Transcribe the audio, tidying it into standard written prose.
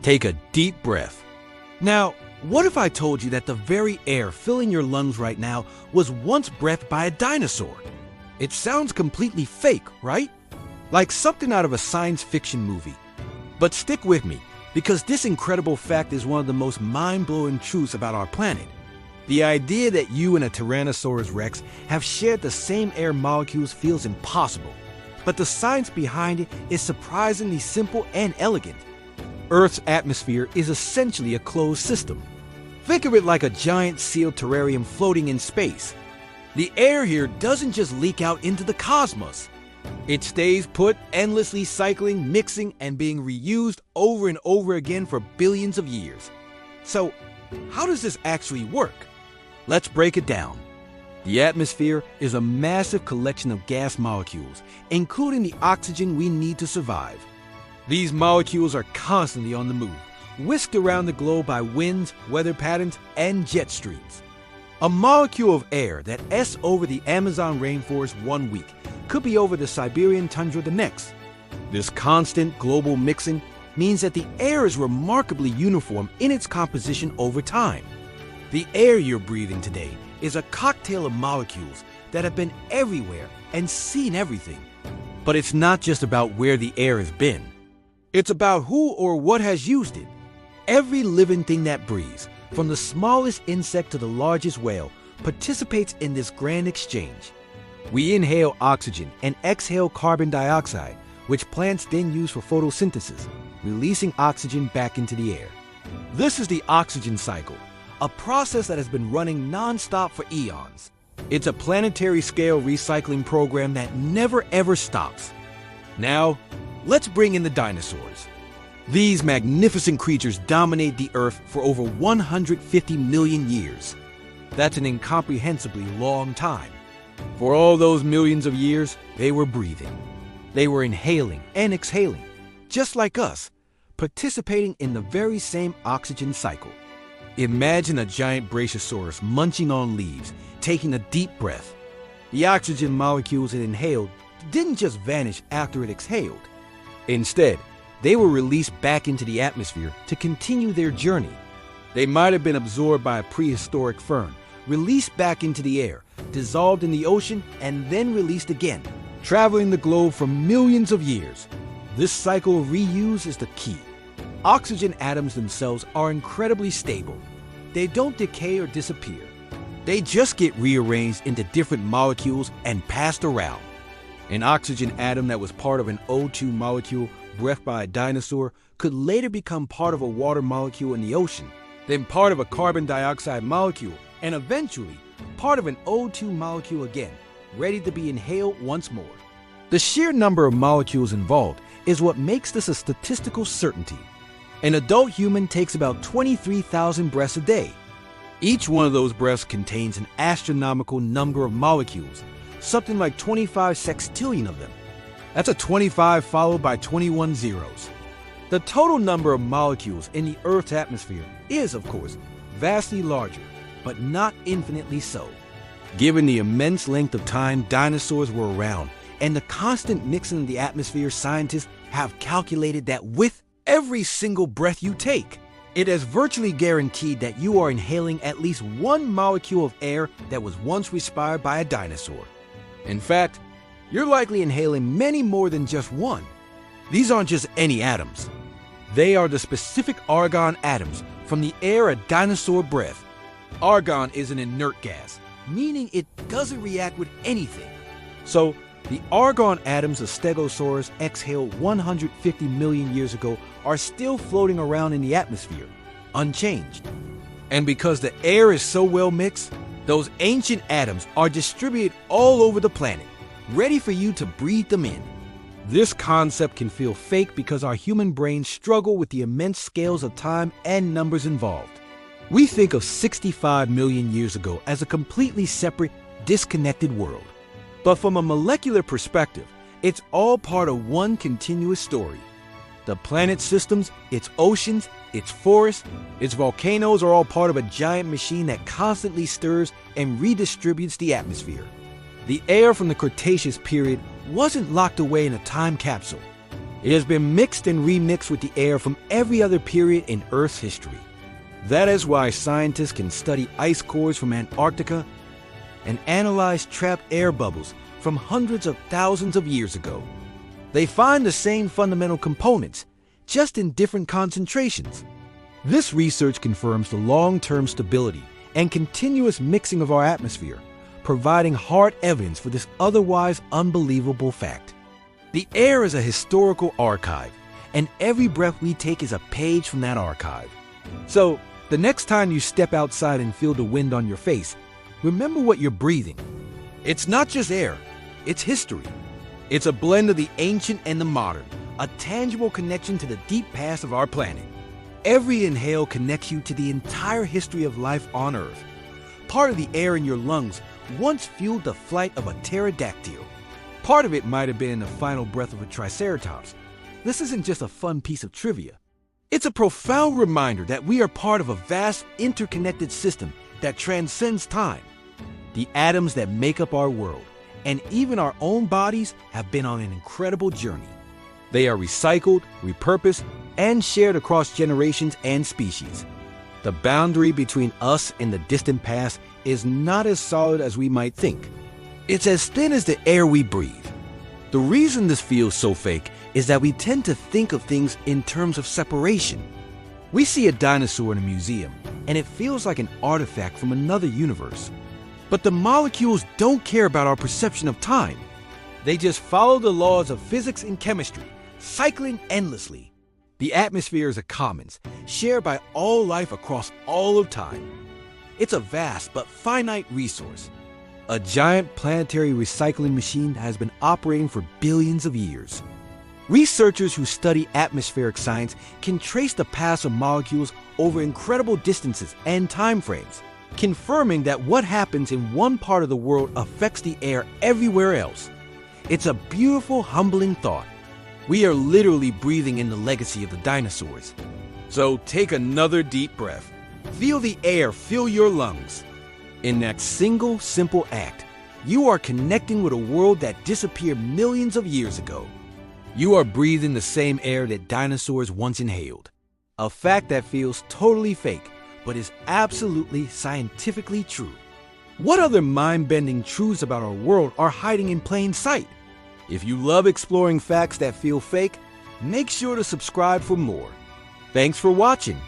Take a deep breath. Now, what if I told you that the very air filling your lungs right now was once breathed by a dinosaur? It sounds completely fake, right? Like something out of a science fiction movie. But stick with me, because this incredible fact is one of the most mind-blowing truths about our planet. The idea that you and a Tyrannosaurus Rex have shared the same air molecules feels impossible. But the science behind it is surprisingly simple and elegant. Earth's atmosphere is essentially a closed system. Think of it like a giant sealed terrarium floating in space. The air here doesn't just leak out into the cosmos. It stays put, endlessly cycling, mixing, and being reused over and over again for billions of years. So, how does this actually work? Let's break it down. The atmosphere is a massive collection of gas molecules, including the oxygen we need to survive. These molecules are constantly on the move, whisked around the globe by winds, weather patterns, and jet streams. A molecule of air that S over the Amazon rainforest one week could be over the Siberian tundra the next. This constant global mixing means that the air is remarkably uniform in its composition over time. The air you're breathing today is a cocktail of molecules that have been everywhere and seen everything. But it's not just about where the air has been. It's about who or what has used it. Every living thing that breathes, from the smallest insect to the largest whale, participates in this grand exchange. We inhale oxygen and exhale carbon dioxide, which plants then use for photosynthesis, releasing oxygen back into the air. This is the oxygen cycle, a process that has been running non-stop for eons. It's a planetary-scale recycling program that never ever stops. Now, let's bring in the dinosaurs. These magnificent creatures dominate the Earth for over 150 million years. That's an incomprehensibly long time. For all those millions of years, they were breathing. They were inhaling and exhaling, just like us, participating in the very same oxygen cycle. Imagine a giant brachiosaurus munching on leaves, taking a deep breath. The oxygen molecules it inhaled didn't just vanish after it exhaled. Instead, they were released back into the atmosphere to continue their journey. They might have been absorbed by a prehistoric fern, released back into the air, dissolved in the ocean, and then released again, traveling the globe for millions of years. This cycle of reuse is the key. Oxygen atoms themselves are incredibly stable. They don't decay or disappear. They just get rearranged into different molecules and passed around. An oxygen atom that was part of an O2 molecule breathed by a dinosaur could later become part of a water molecule in the ocean, then part of a carbon dioxide molecule, and eventually part of an O2 molecule again, ready to be inhaled once more. The sheer number of molecules involved is what makes this a statistical certainty. An adult human takes about 23,000 breaths a day. Each one of those breaths contains an astronomical number of molecules, something like 25 sextillion of them. That's a 25 followed by 21 zeros. The total number of molecules in the Earth's atmosphere is, of course, vastly larger, but not infinitely so. Given the immense length of time dinosaurs were around and the constant mixing in the atmosphere, scientists have calculated that with every single breath you take, it is virtually guaranteed that you are inhaling at least one molecule of air that was once respired by a dinosaur. In fact, you're likely inhaling many more than just one. These aren't just any atoms. They are the specific argon atoms from the air a dinosaur breathed. Argon is an inert gas, meaning it doesn't react with anything. So, the argon atoms a Stegosaurus exhaled 150 million years ago are still floating around in the atmosphere, unchanged. And because the air is so well mixed, those ancient atoms are distributed all over the planet, ready for you to breathe them in. This concept can feel fake because our human brains struggle with the immense scales of time and numbers involved. We think of 65 million years ago as a completely separate, disconnected world. But from a molecular perspective, it's all part of one continuous story. The planet's systems, its oceans, its forests, its volcanoes are all part of a giant machine that constantly stirs and redistributes the atmosphere. The air from the Cretaceous period wasn't locked away in a time capsule. It has been mixed and remixed with the air from every other period in Earth's history. That is why scientists can study ice cores from Antarctica and analyze trapped air bubbles from hundreds of thousands of years ago. They find the same fundamental components, just in different concentrations. This research confirms the long-term stability and continuous mixing of our atmosphere, providing hard evidence for this otherwise unbelievable fact. The air is a historical archive, and every breath we take is a page from that archive. So, the next time you step outside and feel the wind on your face, remember what you're breathing. It's not just air, it's history. It's a blend of the ancient and the modern, a tangible connection to the deep past of our planet. Every inhale connects you to the entire history of life on Earth. Part of the air in your lungs once fueled the flight of a pterodactyl. Part of it might have been in the final breath of a triceratops. This isn't just a fun piece of trivia. It's a profound reminder that we are part of a vast, interconnected system that transcends time. The atoms that make up our world, and even our own bodies, have been on an incredible journey. They are recycled, repurposed, and shared across generations and species. The boundary between us and the distant past is not as solid as we might think. It's as thin as the air we breathe. The reason this feels so fake is that we tend to think of things in terms of separation. We see a dinosaur in a museum, and it feels like an artifact from another universe. But the molecules don't care about our perception of time. They just follow the laws of physics and chemistry, cycling endlessly. The atmosphere is a commons, shared by all life across all of time. It's a vast but finite resource. A giant planetary recycling machine that has been operating for billions of years. Researchers who study atmospheric science can trace the paths of molecules over incredible distances and time frames, confirming that what happens in one part of the world affects the air everywhere else. It's a beautiful, humbling thought. We are literally breathing in the legacy of the dinosaurs. So take another deep breath. Feel the air fill your lungs. In that single, simple act, you are connecting with a world that disappeared millions of years ago. You are breathing the same air that dinosaurs once inhaled. A fact that feels totally fake, but is absolutely scientifically true. What other mind-bending truths about our world are hiding in plain sight? If you love exploring facts that feel fake, make sure to subscribe for more. Thanks for watching.